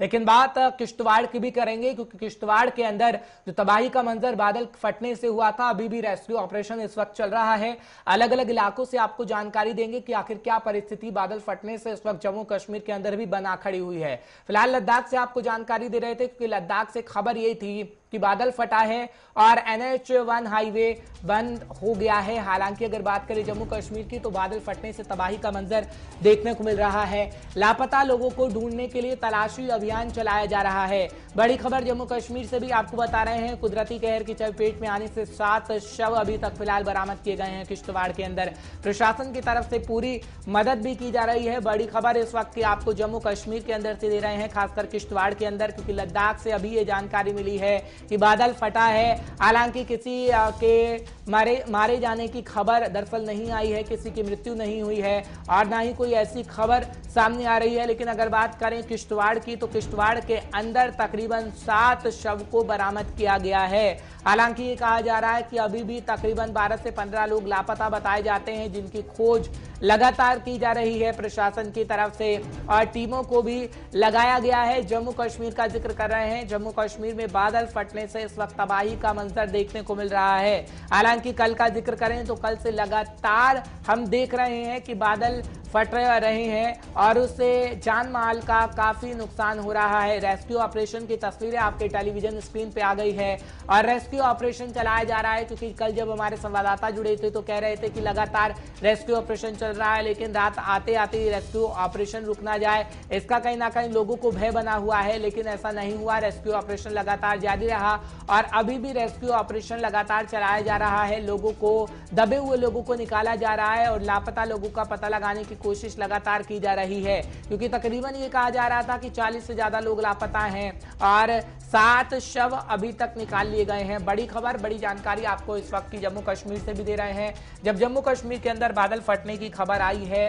लेकिन बात किश्तवाड़ की भी करेंगे, क्योंकि किश्तवाड़ के अंदर जो तबाही का मंजर बादल फटने से हुआ था, अभी भी रेस्क्यू ऑपरेशन इस वक्त चल रहा है। अलग अलग इलाकों से आपको जानकारी देंगे कि आखिर क्या परिस्थिति बादल फटने से इस वक्त जम्मू कश्मीर के अंदर भी बना खड़ी हुई है। फिलहाल लद्दाख से आपको जानकारी दे रहे थे, क्योंकि लद्दाख से खबर यही थी कि बादल फटा है और NH1 हाईवे बंद हो गया है। हालांकि अगर बात करें जम्मू कश्मीर की, तो बादल फटने से तबाही का मंजर देखने को मिल रहा है। लापता लोगों को ढूंढने के लिए तलाशी अभियान चलाया जा रहा है। बड़ी खबर जम्मू कश्मीर से भी आपको बता रहे हैं, कुदरती कहर की चपेट में आने से 7 शव अभी तक फिलहाल बरामद किए गए हैं किश्तवाड़ के अंदर। प्रशासन की तरफ से पूरी मदद भी की जा रही है। बड़ी खबर इस वक्त की आपको जम्मू कश्मीर के अंदर से दे रहे हैं, खासकर किश्तवाड़ के अंदर, क्योंकि लद्दाख से अभी ये जानकारी मिली है कि बादल फटा है। हालांकि किसी के मारे जाने की खबर दरअसल नहीं आई है, किसी की मृत्यु नहीं हुई है और ना ही कोई ऐसी खबर सामने आ रही है। लेकिन अगर बात करें किश्तवाड़ की, तो किश्तवाड़ के अंदर तकरीबन 7 शव को बरामद किया गया है। हालांकि ये कहा जा रहा है कि अभी भी तकरीबन 12 से 15 लोग लापता बताए जाते हैं, जिनकी खोज लगातार की जा रही है प्रशासन की तरफ से और टीमों को भी लगाया गया है। जम्मू कश्मीर का जिक्र कर रहे हैं, जम्मू कश्मीर में बादल फटने से इस वक्त तबाही का मंजर देखने को मिल रहा है। हालांकि कल का जिक्र करें तो कल से लगातार हम देख रहे हैं कि बादल फट रहे हैं और उससे जान माल का काफी नुकसान हो रहा है। रेस्क्यू ऑपरेशन की तस्वीरें आपके टेलीविजन स्क्रीन पे आ गई है और रेस्क्यू ऑपरेशन चलाया जा रहा है, क्योंकि कल जब हमारे संवाददाता जुड़े थे तो कह रहे थे कि लगातार रेस्क्यू ऑपरेशन चल रहा है, लेकिन रात आते आते रेस्क्यू ऑपरेशन रुक ना जाए, इसका कहीं ना कहीं लोगों को भय बना हुआ है। लेकिन ऐसा नहीं हुआ, रेस्क्यू ऑपरेशन लगातार जारी रहा और अभी भी रेस्क्यू ऑपरेशन लगातार चलाया जा रहा है। लोगों को, दबे हुए लोगों को निकाला जा रहा है और लापता लोगों का पता लगाने की कोशिश लगातार की जा रही है, क्योंकि तकरीबन ये कहा जा रहा था कि 40 से ज्यादा लोग लापता हैं और 7 शव अभी तक निकाल लिए गए हैं। बड़ी खबर, बड़ी जानकारी आपको इस वक्त की जम्मू कश्मीर से भी दे रहे हैं। जब जम्मू कश्मीर के अंदर बादल फटने की खबर आई है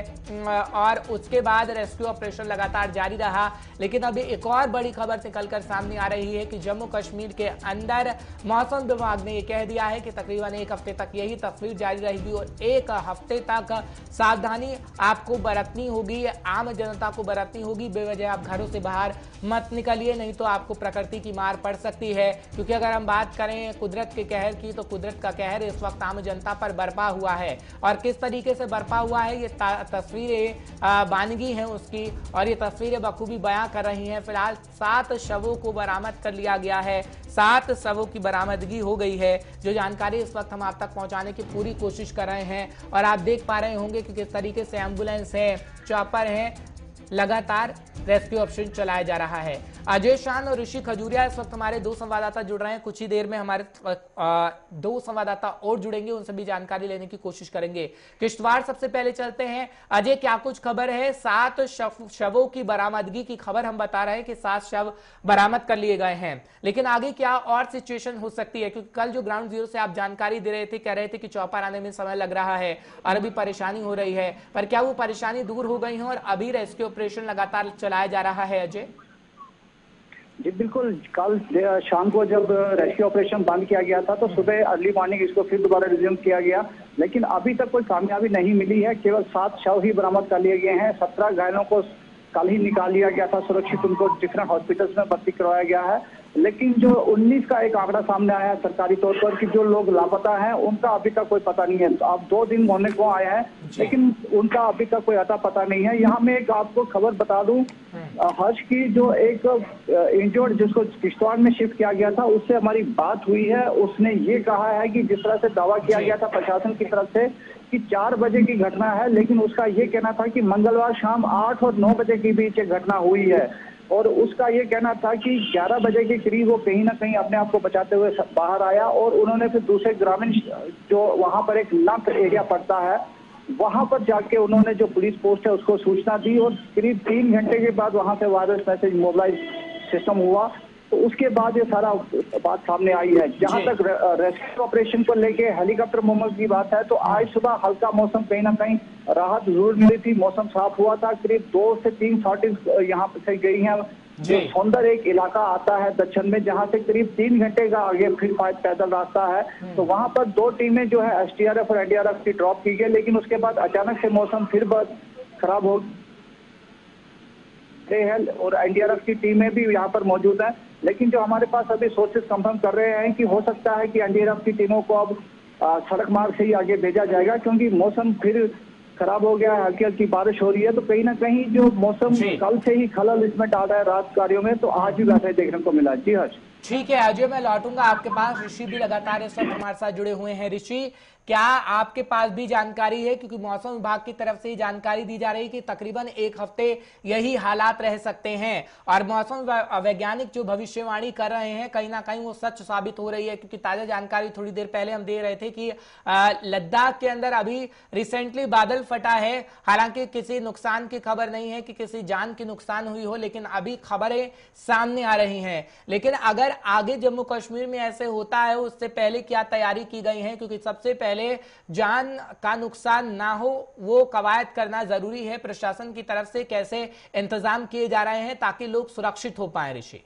और उसके बाद रेस्क्यू ऑपरेशन लगातार जारी रहा, लेकिन अभी एक और बड़ी खबर निकलकर सामने आ रही है कि जम्मू कश्मीर के अंदर मौसम विभाग ने यह कह दिया है कि तकरीबन 1 हफ्ते तक यही तस्वीर जारी रहेगी और 1 हफ्ते तक सावधानी आपको बरतनी होगी, आम जनता को बरतनी होगी। बेवजह आप घरों से बाहर मत निकलिए, नहीं तो आपको प्रकृति की मार पड़ सकती है। क्योंकि अगर हम बात करें कुदरत के कहर की, तो कुदरत का कहर इस वक्त आम जनता पर बरपा हुआ है और किस तरीके से बरपा हुआ है ये तस्वीरें बानगी हैं उसकी, और ये तस्वीरें बखूबी बयां कर रही हैं। फिलहाल 7 शवों को बरामद कर लिया गया है, 7 शवों की बरामदगी हो गई है, जो जानकारी इस वक्त हम आप तक पहुंचाने की पूरी कोशिश कर रहे हैं। और आप देख पा रहे होंगे कि किस तरीके से एम्बुलेंस है, चॉपर है, लगातार रेस्क्यू ऑपरेशन चलाया जा रहा है। अजय शान और ऋषि खजूरिया इस वक्त हमारे 2 संवाददाता जुड़ रहे हैं। कुछ ही देर में हमारे 2 संवाददाता और जुड़ेंगे, उनसे भी जानकारी लेने की कोशिश करेंगे। किश्तवाड़ सबसे पहले चलते हैं। अजय, क्या कुछ खबर है? 7 शवों की बरामदगी की खबर हम बता रहे हैं कि 7 शव बरामद कर लिए गए हैं, लेकिन आगे क्या और सिचुएशन हो सकती है? क्योंकि कल जो ग्राउंड जीरो से आप जानकारी दे रहे थे, कह रहे थे कि चौपर आने में समय लग रहा है और अभी परेशानी हो रही है, पर क्या वो परेशानी दूर हो गई है और अभी रेस्क्यू ऑपरेशन लगातार चलाया जा रहा है? अजय जी बिल्कुल, कल शाम को जब रेस्क्यू ऑपरेशन बंद किया गया था तो सुबह अर्ली मॉर्निंग इसको फिर दोबारा रिज्यूम किया गया, लेकिन अभी तक कोई कामयाबी नहीं मिली है। केवल 7 शव ही बरामद कर लिए गए हैं। 17 घायलों को कल ही निकाल लिया गया था सुरक्षित, उनको डिफरेंट हॉस्पिटल्स में भर्ती करवाया गया है। लेकिन जो 19 का एक आंकड़ा सामने आया है सरकारी तौर पर कि जो लोग लापता हैं उनका अभी तक कोई पता नहीं है। तो अब 2 दिन होने को आया है, लेकिन उनका अभी तक कोई अता पता नहीं है। यहाँ मैं एक आपको खबर बता दूं, हर्ष की जो एक इंजर्ड जिसको किश्तवाड़ में शिफ्ट किया गया था, उससे हमारी बात हुई है। उसने ये कहा है कि जिस तरह से दावा किया गया था प्रशासन की तरफ से कि 4 बजे की घटना है, लेकिन उसका ये कहना था कि मंगलवार शाम 8 और 9 बजे के बीच एक घटना हुई है और उसका ये कहना था कि 11 बजे के करीब वो कहीं ना कहीं अपने आप को बचाते हुए बाहर आया और उन्होंने फिर दूसरे ग्रामीण जो वहां पर एक लंप एरिया पड़ता है वहां पर जाके उन्होंने जो पुलिस पोस्ट है उसको सूचना दी और करीब 3 घंटे के बाद वहां से वायरलेस मैसेज मोबाइल सिस्टम हुआ। तो उसके बाद ये सारा बात सामने आई है। जहां तक रेस्क्यू ऑपरेशन को लेके हेलीकॉप्टर मूवमेंट की बात है तो आज सुबह हल्का मौसम कहीं ना कहीं राहत जरूर मिली थी, मौसम साफ हुआ था। करीब 2 से 3 सॉर्टिस यहाँ से गई हैं। जो सौंदर एक इलाका आता है दक्षिण में, जहां से करीब 3 घंटे का आगे फिर पैदल रास्ता है, तो वहां पर 2 टीमें जो है STRF और NDRF की ड्रॉप की गई, लेकिन उसके बाद अचानक से मौसम फिर खराब हो डे है और एनडीआरएफ की टीमें भी यहाँ पर मौजूद है। लेकिन जो हमारे पास अभी सोर्सेज कंफर्म कर रहे हैं कि हो सकता है कि एनडीआरएफ की टीमों को अब सड़क मार्ग से ही आगे भेजा जाएगा, क्योंकि मौसम फिर खराब हो गया है, हल्की हल्की बारिश हो रही है। तो कहीं ना कहीं जो मौसम कल से ही खलल इसमें डाल रहा है रात कार्यों में, तो आज भी वैसा ही देखने को मिला। जी हर्ष। ठीक है अजय, मैं लौटूंगा आपके पास। ऋषि भी लगातार इस वक्त हमारे साथ जुड़े हुए हैं। ऋषि, क्या आपके पास भी जानकारी है, क्योंकि मौसम विभाग की तरफ से जानकारी दी जा रही है कि तकरीबन एक हफ्ते यही हालात रह सकते हैं, और मौसम वैज्ञानिक जो भविष्यवाणी कर रहे हैं कहीं ना कहीं वो सच साबित हो रही है? क्योंकि ताजा जानकारी थोड़ी देर पहले हम दे रहे थे कि लद्दाख के अंदर अभी रिसेंटली बादल फटा है। हालांकि किसी नुकसान की खबर नहीं है कि किसी जान की नुकसान हुई हो, लेकिन अभी खबरें सामने आ रही हैं। लेकिन अगर आगे जम्मू कश्मीर में ऐसे होता है, उससे पहले क्या तैयारी की गई है? क्योंकि सबसे पहले जान का नुकसान ना हो वो कवायद करना जरूरी है। प्रशासन की तरफ से कैसे इंतजाम किए जा रहे हैं ताकि लोग सुरक्षित हो पाए? ऋषि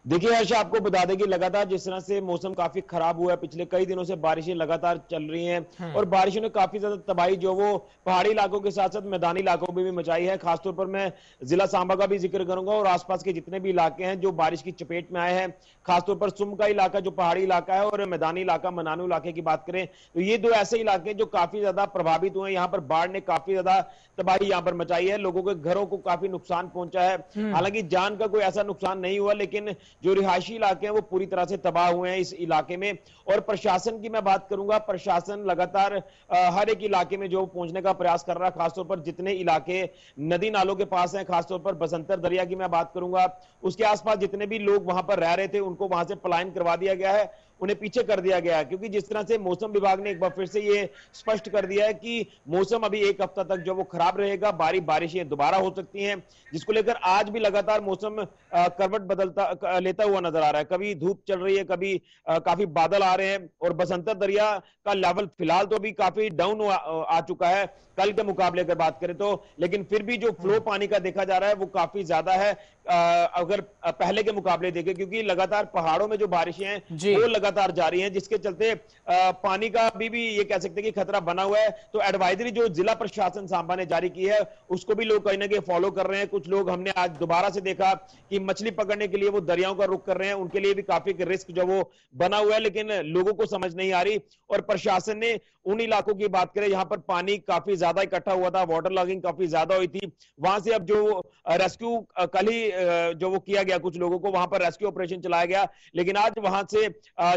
देखिए हर्ष, आपको बता दें कि लगातार जिस तरह से मौसम काफी खराब हुआ है, पिछले कई दिनों से बारिशें लगातार चल रही हैं और बारिशों ने काफी ज्यादा तबाही जो वो पहाड़ी इलाकों के साथ साथ मैदानी इलाकों में भी मचाई है। खासतौर पर मैं जिला सांबा का भी जिक्र करूंगा और आसपास के जितने भी इलाके हैं जो बारिश की चपेट में आए हैं। खासतौर पर सुम का इलाका जो पहाड़ी इलाका है और मैदानी इलाका मनानू इलाके की बात करें तो ये दो ऐसे इलाके जो काफी ज्यादा प्रभावित हुए हैं। यहाँ पर बाढ़ ने काफी ज्यादा तबाही यहाँ पर मचाई है, लोगों के घरों को काफी नुकसान पहुंचा है। हालांकि जान का कोई ऐसा नुकसान नहीं हुआ, लेकिन जो रिहायशी इलाके हैं वो पूरी तरह से तबाह हुए हैं इस इलाके में। और प्रशासन की मैं बात करूंगा, प्रशासन लगातार हर एक इलाके में जो पहुंचने का प्रयास कर रहा है। खासतौर पर जितने इलाके नदी नालों के पास हैं, खासतौर पर बसंतर दरिया की मैं बात करूंगा, उसके आसपास जितने भी लोग वहां पर रह रहे थे उनको वहां से पलायन करवा दिया गया है, उन्हें पीछे कर दिया गया है। क्योंकि जिस तरह से मौसम विभाग ने एक बार फिर से ये स्पष्ट कर दिया है कि मौसम अभी एक हफ्ता तक जो वो खराब रहेगा, बारिशें दोबारा हो सकती हैं, जिसको लेकर आज भी लगातार मौसम करवट बदलता लेता हुआ नजर आ रहा है। कभी धूप चल रही है, कभी काफी बादल आ रहे हैं और बसंतर दरिया का लेवल फिलहाल तो अभी काफी डाउन आ चुका है कल के मुकाबले अगर बात करें तो, लेकिन फिर भी जो फ्लो पानी का देखा जा रहा है वो काफी ज्यादा है अगर पहले के मुकाबले देखें, क्योंकि लगातार पहाड़ों में जो बारिशें हैं वो लगातार जारी हैं, जिसके चलते पानी का अभी भी ये कह सकते हैं कि खतरा बना हुआ है। तो एडवाइजरी जो जिला प्रशासन सांबा ने जारी की है उसको भी लोग कहीं ना कहीं फॉलो कर रहे हैं। कुछ लोग हमने आज दोबारा से देखा कि मछली पकड़ने के लिए वो दरियाओं का रुख कर रहे हैं, उनके लिए भी काफी रिस्क जो वो बना हुआ है, लेकिन लोगों को समझ नहीं आ रही। और प्रशासन ने उन इलाकों की बात करें जहां पर पानी काफी ज्यादा इकट्ठा हुआ था, वाटर लॉगिंग काफी ज्यादा हुई थी, वहां से अब जो रेस्क्यू कल ही जो वो किया गया, कुछ लोगों को वहां पर रेस्क्यू ऑपरेशन चलाया गया, लेकिन आज वहां से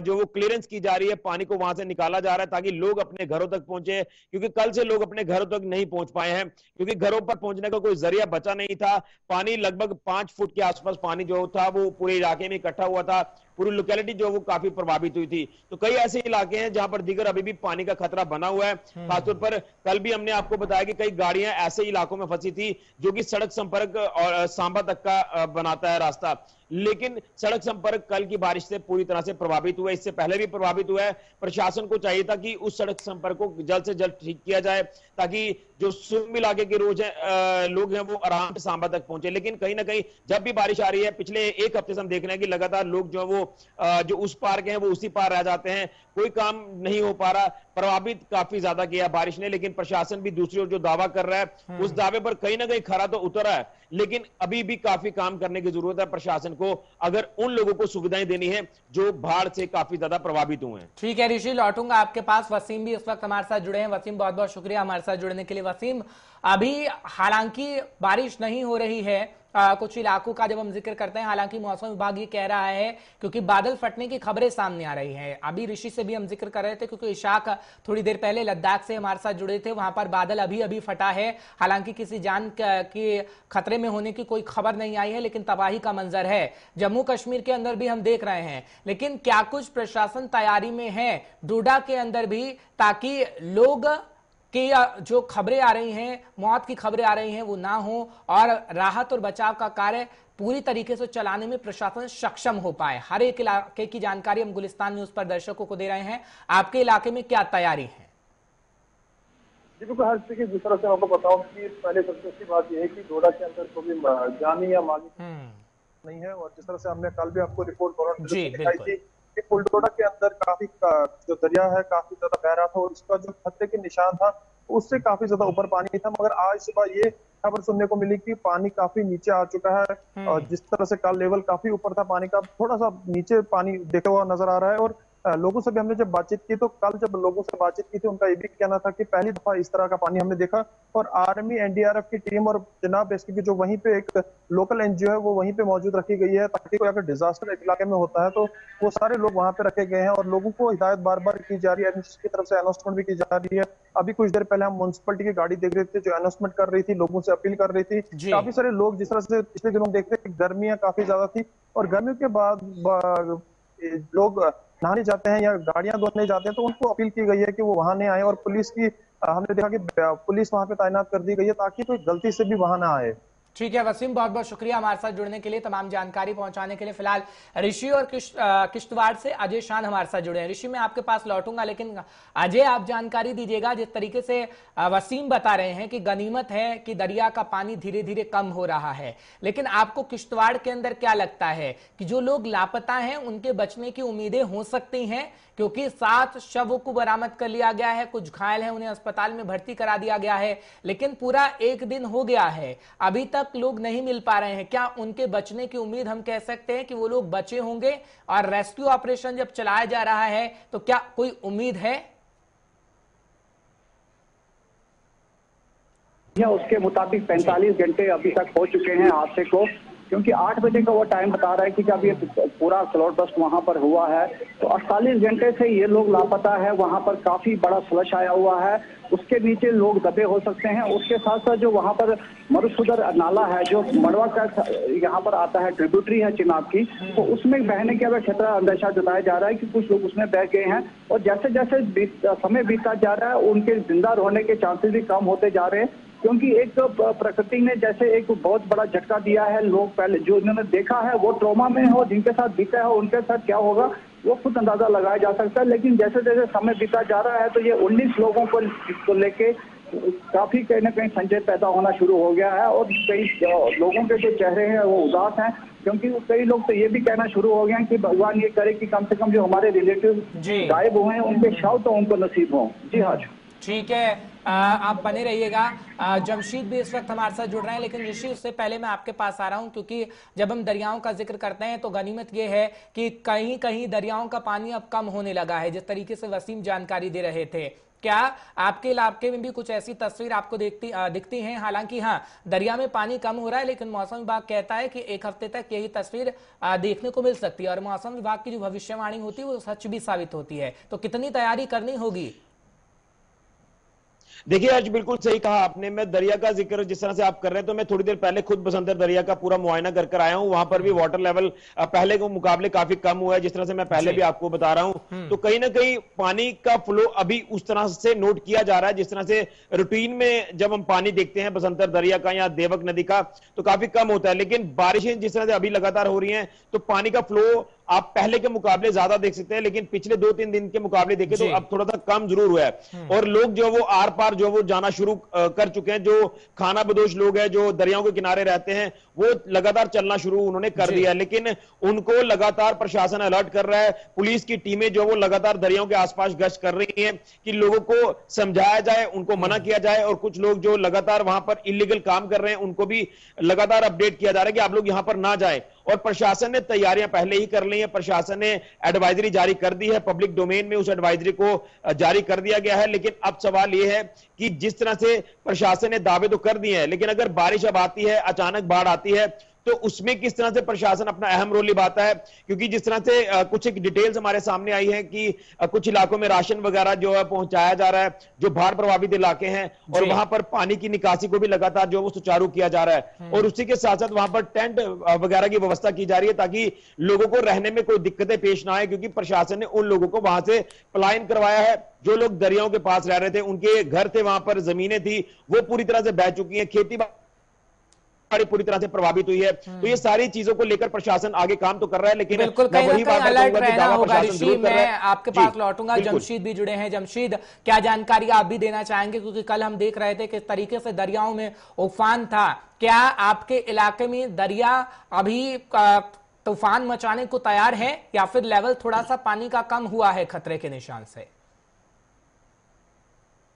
जो वो क्लियरेंस की जा रही है, पानी को वहां से निकाला जा रहा है ताकि लोग अपने घरों तक पहुंचे। क्योंकि कल से लोग अपने घरों तक नहीं पहुंच पाए हैं, क्योंकि घरों पर पहुंचने का कोई जरिया बचा नहीं था। पानी लगभग 5 फुट के आसपास पानी जो था वो पूरे इलाके में इकट्ठा हुआ था, पूरी लोकेलिटी जो वो काफी प्रभावित हुई थी। तो कई ऐसे इलाके हैं जहां पर दीगर अभी भी पानी का खतरा बना हुआ है। खासतौर पर कल भी हमने आपको बताया कि कई गाड़ियां ऐसे इलाकों में फंसी थी जो कि सड़क संपर्क और सांबा तक का बनाता है रास्ता, लेकिन सड़क संपर्क कल की बारिश से पूरी तरह से प्रभावित हुआ है, इससे पहले भी प्रभावित हुआ है। प्रशासन को चाहिए था कि उस सड़क संपर्क को जल्द से जल्द ठीक किया जाए ताकि जो सुम इलाके के लोग हैं वो आराम से सांबा तक पहुंचे। लेकिन कहीं ना कहीं जब भी बारिश आ रही है, पिछले एक हफ्ते से हम देख रहे हैं कि लगातार लोग जो वो जो उस पार के हैं वो उसी पार रह जाते हैं, कोई काम नहीं हो पा रहा। प्रभावित काफी ज्यादा किया बारिश ने, लेकिन प्रशासन भी दूसरी ओर जो दावा कर रहा है उस दावे पर कहीं ना कहीं खरा तो उतरा है, लेकिन अभी भी काफी काम करने की जरूरत है प्रशासन को, अगर उन लोगों को सुविधाएं देनी है जो बाढ़ से काफी ज्यादा प्रभावित हुए हैं। ठीक है ऋषि, लौटूंगा आपके पास। वसीम भी इस वक्त हमारे साथ जुड़े हैं। वसीम, बहुत बहुत शुक्रिया हमारे साथ जुड़ने के लिए। वसीम, अभी हालांकि बारिश नहीं हो रही है कुछ इलाकों का जब हम जिक्र करते हैं, हालांकि मौसम विभाग ये कह रहा है क्योंकि बादल फटने की खबरें सामने आ रही हैं। अभी ऋषि से भी हम जिक्र कर रहे थे क्योंकि इशाक थोड़ी देर पहले लद्दाख से हमारे साथ जुड़े थे, वहां पर बादल अभी अभी फटा है। हालांकि किसी जान के खतरे में होने की कोई खबर नहीं आई है, लेकिन तबाही का मंजर है। जम्मू कश्मीर के अंदर भी हम देख रहे हैं, लेकिन क्या कुछ प्रशासन तैयारी में है डोडा के अंदर भी, ताकि लोग कि जो खबरें आ रही हैं, मौत की खबरें आ रही हैं, वो ना हो और राहत और बचाव का कार्य पूरी तरीके से चलाने में प्रशासन सक्षम हो पाए? हर एक इलाके की जानकारी हम गुलिस्तान न्यूज पर दर्शकों को दे रहे हैं। आपके इलाके में क्या तैयारी है? जी बिल्कुल, हर चीज जिस तरह से आपको बताऊं कि पहले सबसे अच्छी बात यह है कि डोडा के अंदर कोई जानी या माली नहीं है, और जिस तरह से हमने कल भी आपको रिपोर्ट दिखाई थी कि फुलडोडा के अंदर काफी जो दरिया है काफी ज्यादा बह रहा था और उसका जो खतरे के निशान था उससे काफी ज्यादा ऊपर पानी था। मगर आज सुबह ये खबर सुनने को मिली कि पानी काफी नीचे आ चुका है और जिस तरह से कल लेवल काफी ऊपर था पानी का, थोड़ा सा नीचे पानी देखा हुआ नजर आ रहा है। और लोगों से भी हमने जब बातचीत की तो कल जब लोगों से बातचीत की थी उनका ये भी कहना था कि पहली दफा इस तरह का पानी हमने देखा। और आर्मी, एनडीआरएफ की टीम और जनाब एसपी जो वहीं पे एक लोकल एनजीओ है वो वहीं पे मौजूद रखी गई है, ताकि कोई अगर डिजास्टर इलाके में होता है तो वो सारे लोग वहां पे रखे गए हैं। और लोगों को हिदायत बार बार की जा रही है, की तरफ से अनाउंसमेंट भी की जा रही है। अभी कुछ देर पहले हम म्युनिसिपलिटी की गाड़ी देख रहे थे जो अनाउंसमेंट कर रही थी, लोगों से अपील कर रही थी। काफी सारे लोग, जिस तरह से पिछले दिनों देखते थे गर्मियां काफी ज्यादा थी और गर्मियों के बाद लोग नहाने जाते हैं या गाड़ियां धोने जाते हैं तो उनको अपील की गई है कि वो वहां नहीं आए। और पुलिस की हमने देखा कि पुलिस वहां पे तैनात कर दी गई है ताकि कोई गलती से भी वहां ना आए। ठीक है वसीम, बहुत बहुत शुक्रिया हमारे साथ जुड़ने के लिए, तमाम जानकारी पहुंचाने के लिए। फिलहाल ऋषि और किश्तवाड़ से अजय शान हमारे साथ जुड़े हैं। ऋषि, मैं आपके पास लौटूंगा, लेकिन अजय आप जानकारी दीजिएगा। जिस तरीके से वसीम बता रहे हैं कि गनीमत है कि दरिया का पानी धीरे धीरे कम हो रहा है, लेकिन आपको किश्तवाड़ के अंदर क्या लगता है कि जो लोग लापता हैं उनके बचने की उम्मीदें हो सकती हैं? क्योंकि 7 शवों को बरामद कर लिया गया है, कुछ घायल हैं, उन्हें अस्पताल में भर्ती करा दिया गया है, लेकिन पूरा 1 दिन हो गया है, अभी तक लोग नहीं मिल पा रहे हैं। क्या उनके बचने की उम्मीद हम कह सकते हैं कि वो लोग बचे होंगे? और रेस्क्यू ऑपरेशन जब चलाया जा रहा है तो क्या कोई उम्मीद है? उसके मुताबिक 45 घंटे अभी तक हो चुके हैं हादसे को, क्योंकि 8 बजे का वो टाइम बता रहा है कि जब ये पूरा क्लाउड बस्ट वहां पर हुआ है तो 48 घंटे से ये लोग लापता है। वहां पर काफी बड़ा स्लश आया हुआ है, उसके नीचे लोग दबे हो सकते हैं। उसके साथ साथ जो वहां पर मरुसुदर नाला है जो मड़वा का यहाँ पर आता है, ट्रिब्यूटरी है चिनाब की, तो उसमें बहने का खतरा अंदेशा जताया जा रहा है कि कुछ लोग उसमें बह गए हैं। और जैसे जैसे समय बीतता जा रहा है उनके जिंदा रहने के चांसेस भी कम होते जा रहे हैं, क्योंकि एक तो प्रकृति ने जैसे एक बहुत बड़ा झटका दिया है। लोग पहले जो इन्होंने देखा है वो ट्रॉमा में हो, जिनके साथ बीता है उनके साथ क्या होगा वो खुद अंदाजा लगाया जा सकता है। लेकिन जैसे जैसे समय बीता जा रहा है तो ये 19 लोगों को लेके काफी कहीं ना कहीं संशय पैदा होना शुरू हो गया है। और कई लोगों के जो चेहरे हैं वो उदास हैं, क्योंकि कई लोग तो ये भी कहना शुरू हो गए हैं कि भगवान ये करे कि कम से कम जो हमारे रिलेटिव गायब हुए हैं उनके शव तो उनको नसीब हो। जी हाँ, ठीक है, आप बने रहिएगा। जमशीद भी इस वक्त हमारे साथ जुड़ रहे हैं, लेकिन ऋषि उससे पहले मैं आपके पास आ रहा हूं, क्योंकि जब हम दरियाओं का जिक्र करते हैं तो गनीमत यह है कि कहीं कहीं दरियाओं का पानी अब कम होने लगा है, जिस तरीके से वसीम जानकारी दे रहे थे। क्या आपके इलाके में भी कुछ ऐसी तस्वीर आपको दिखती हैं? हालांकि हाँ, दरिया में पानी कम हो रहा है, लेकिन मौसम विभाग कहता है कि 1 हफ्ते तक यही तस्वीर देखने को मिल सकती है। और मौसम विभाग की जो भविष्यवाणी होती है वो सच भी साबित होती है। तो कितनी तैयारी करनी होगी? देखिए आज बिल्कुल सही कहा आपने। मैं दरिया का जिक्र जिस तरह से आप कर रहे हैं तो मैं थोड़ी देर पहले खुद बसंतर दरिया का पूरा मुआयना कर आया हूं। वहां पर भी वाटर लेवल पहले के मुकाबले काफी कम हुआ है, जिस तरह से मैं पहले भी आपको बता रहा हूं। तो कहीं ना कहीं पानी का फ्लो अभी उस तरह से नोट किया जा रहा है जिस तरह से रूटीन में जब हम पानी देखते हैं बसंतर दरिया का या देवक नदी का तो काफी कम होता है। लेकिन बारिशें जिस तरह से अभी लगातार हो रही हैं तो पानी का फ्लो आप पहले के मुकाबले ज्यादा देख सकते हैं, लेकिन पिछले 2-3 दिन के मुकाबले देखें तो अब थोड़ा सा कम जरूर हुआ है। और लोग जो वो आर पार जो वो जाना शुरू कर चुके हैं। जो खाना बदोश लोग हैं जो दरियाओं के किनारे रहते हैं वो लगातार चलना शुरू उन्होंने कर दिया, लेकिन उनको लगातार प्रशासन अलर्ट कर रहा है। पुलिस की टीमें जो वो लगातार दरियाओं के आसपास गश्त कर रही हैं कि लोगों को समझाया जाए, उनको मना किया जाए। और कुछ लोग जो लगातार वहां पर इलीगल काम कर रहे हैं उनको भी लगातार अपडेट किया जा रहा है कि आप लोग यहां पर ना जाएं। और प्रशासन ने तैयारियां पहले ही कर ली है। प्रशासन ने एडवाइजरी जारी कर दी है, पब्लिक डोमेन में उस एडवाइजरी को जारी कर दिया गया है। लेकिन अब सवाल यह है कि जिस तरह से प्रशासन ने दावे तो कर दिए हैं, लेकिन अगर बारिश अब आती है, अचानक बाढ़ आती है तो उसमें किस तरह से प्रशासन अपना अहम रोल निभाता है। क्योंकि जिस तरह से कुछ एक डिटेल्स हमारे सामने आई है कि कुछ इलाकों में राशन वगैरह जो है पहुंचाया जा रहा है जो बाढ़ प्रभावित इलाके हैं, और वहां पर पानी की निकासी को भी लगातार जो वो सुचारू किया जा रहा है। और उसी के साथ साथ वहां पर टेंट वगैरह की व्यवस्था की जा रही है ताकि लोगों को रहने में कोई दिक्कतें पेश ना आए, क्योंकि प्रशासन ने उन लोगों को वहां से पलायन करवाया है। जो लोग दरियाओं के पास रह रहे थे, उनके घर थे, वहां पर जमीनें थी, वो पूरी तरह से बह चुकी हैं, खेती पूरी तरह से प्रभावित हुई है। तो ये सारी चीजों को लेकर प्रशासन आगे काम तो कर रहा है, लेकिन बिल्कुल कहीं ना कहीं अलर्ट रहना होगा। ऋषि, मैं आपके पास लौटूंगा। जमशीद भी जुड़े हैं। जमशीद, क्या जानकारी आप भी देना चाहेंगे? क्योंकि कल हम देख रहे थे किस तरीके से दरियाओं में उफान था। क्या आपके इलाके में दरिया अभी तूफान मचाने को तैयार है या फिर लेवल थोड़ा सा पानी का कम हुआ है खतरे के निशान से?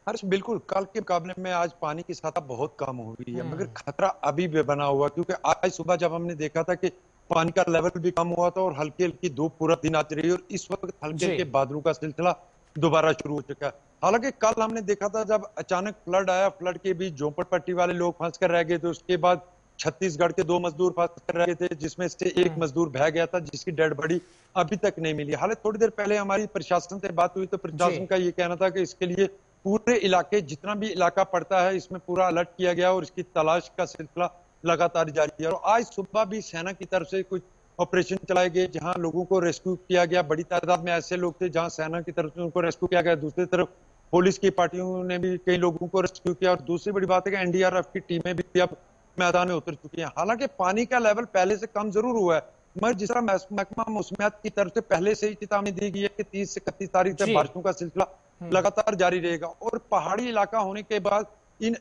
हर्ष, बिल्कुल कल के मुकाबले में आज पानी की सतह बहुत कम हो गई है, मगर खतरा अभी भी बना हुआ, क्योंकि आज सुबह जब हमने देखा था कि पानी का लेवल भी कम हुआ था और हल्की हल्की धूप पूरा दिन आती रही, और इस वक्त हल्के हल्के बादलों का सिलसिला दोबारा शुरू हो चुका है। हालांकि कल हमने देखा था जब अचानक फ्लड आया, फ्लड के बीच झोपड़पट्टी वाले लोग फंस कर रह गए थे। उसके बाद छत्तीसगढ़ के 2 मजदूर फंस कर रह गए थे, जिसमें से एक मजदूर बह गया था, जिसकी डेड बॉडी अभी तक नहीं मिली। हालांकि थोड़ी देर पहले हमारी प्रशासन से बात हुई तो प्रशासन का ये कहना था कि इसके लिए पूरे इलाके, जितना भी इलाका पड़ता है, इसमें पूरा अलर्ट किया गया और इसकी तलाश का सिलसिला लगातार जारी है। और आज सुबह भी सेना की तरफ से कुछ ऑपरेशन चलाए गए, जहां लोगों को रेस्क्यू किया गया। बड़ी तादाद में ऐसे लोग थे जहां सेना की तरफ से उनको रेस्क्यू किया गया, दूसरी तरफ पुलिस की पार्टियों ने भी कई लोगों को रेस्क्यू किया। और दूसरी बड़ी बात है कि एनडीआरएफ की टीमें भी अब मैदान में उतर चुकी हैं। हालांकि पानी का लेवल पहले से कम जरूर हुआ है, मगर जिस तरह महकमा मौसमियात की तरफ से पहले से ही चेतावनी दी गई है कि 30 से 31 तारीख तक बारिशों का सिलसिला लगातार जारी रहेगा। और पहाड़ी इलाका होने के बाद इन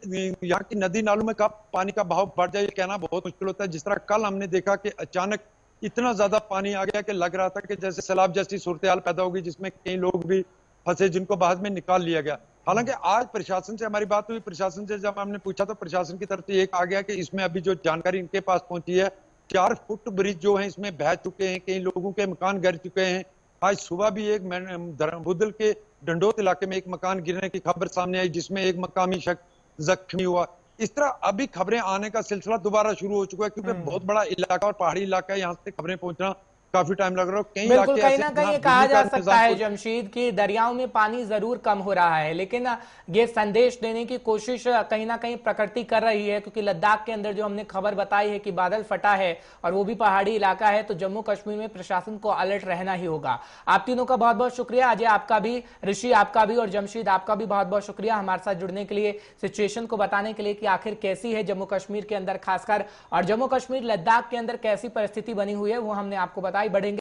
यहाँ की नदी नालों में कब पानी का बहाव बढ़ जाए, ये कहना बहुत मुश्किल होता है। जिस तरह कल हमने देखा कि अचानक इतना ज्यादा पानी आ गया कि लग रहा था कि जैसे सैलाब जैसी सूरत हाल पैदा होगी, जिसमें कई लोग भी फंसे, जिनको बाद में निकाल लिया गया। हालांकि आज प्रशासन से हमारी बात हुई, प्रशासन से जब हमने पूछा तो प्रशासन की तरफ से एक आ गया कि इसमें अभी जो जानकारी इनके पास पहुंची है, 4 फुट ब्रिज जो है इसमें बह चुके हैं, कई लोगों के मकान गिर चुके हैं। आज सुबह भी एक बुदल के डंडोत इलाके में एक मकान गिरने की खबर सामने आई, जिसमें एक मकामी शख्स जख्मी हुआ। इस तरह अभी खबरें आने का सिलसिला दोबारा शुरू हो चुका है, क्योंकि बहुत बड़ा इलाका और पहाड़ी इलाका है, यहाँ से खबरें पहुंचना काफी टाइम लग रहा है। बिल्कुल, कहीं ना कहीं कहा जा सकता है जमशीद की दरियाओं में पानी जरूर कम हो रहा है, लेकिन ये संदेश देने की कोशिश कहीं ना कहीं प्रकृति कर रही है, क्योंकि लद्दाख के अंदर जो हमने खबर बताई है कि बादल फटा है और वो भी पहाड़ी इलाका है, तो जम्मू कश्मीर में प्रशासन को अलर्ट रहना ही होगा। आप तीनों का बहुत बहुत शुक्रिया, अजय आपका भी, ऋषि आपका भी और जमशीद आपका भी बहुत बहुत शुक्रिया हमारे साथ जुड़ने के लिए, सिचुएशन को बताने के लिए कि आखिर कैसी है जम्मू कश्मीर के अंदर खासकर, और जम्मू कश्मीर लद्दाख के अंदर कैसी परिस्थिति बनी हुई है वो हमने आपको बताई। बढ़ेंगे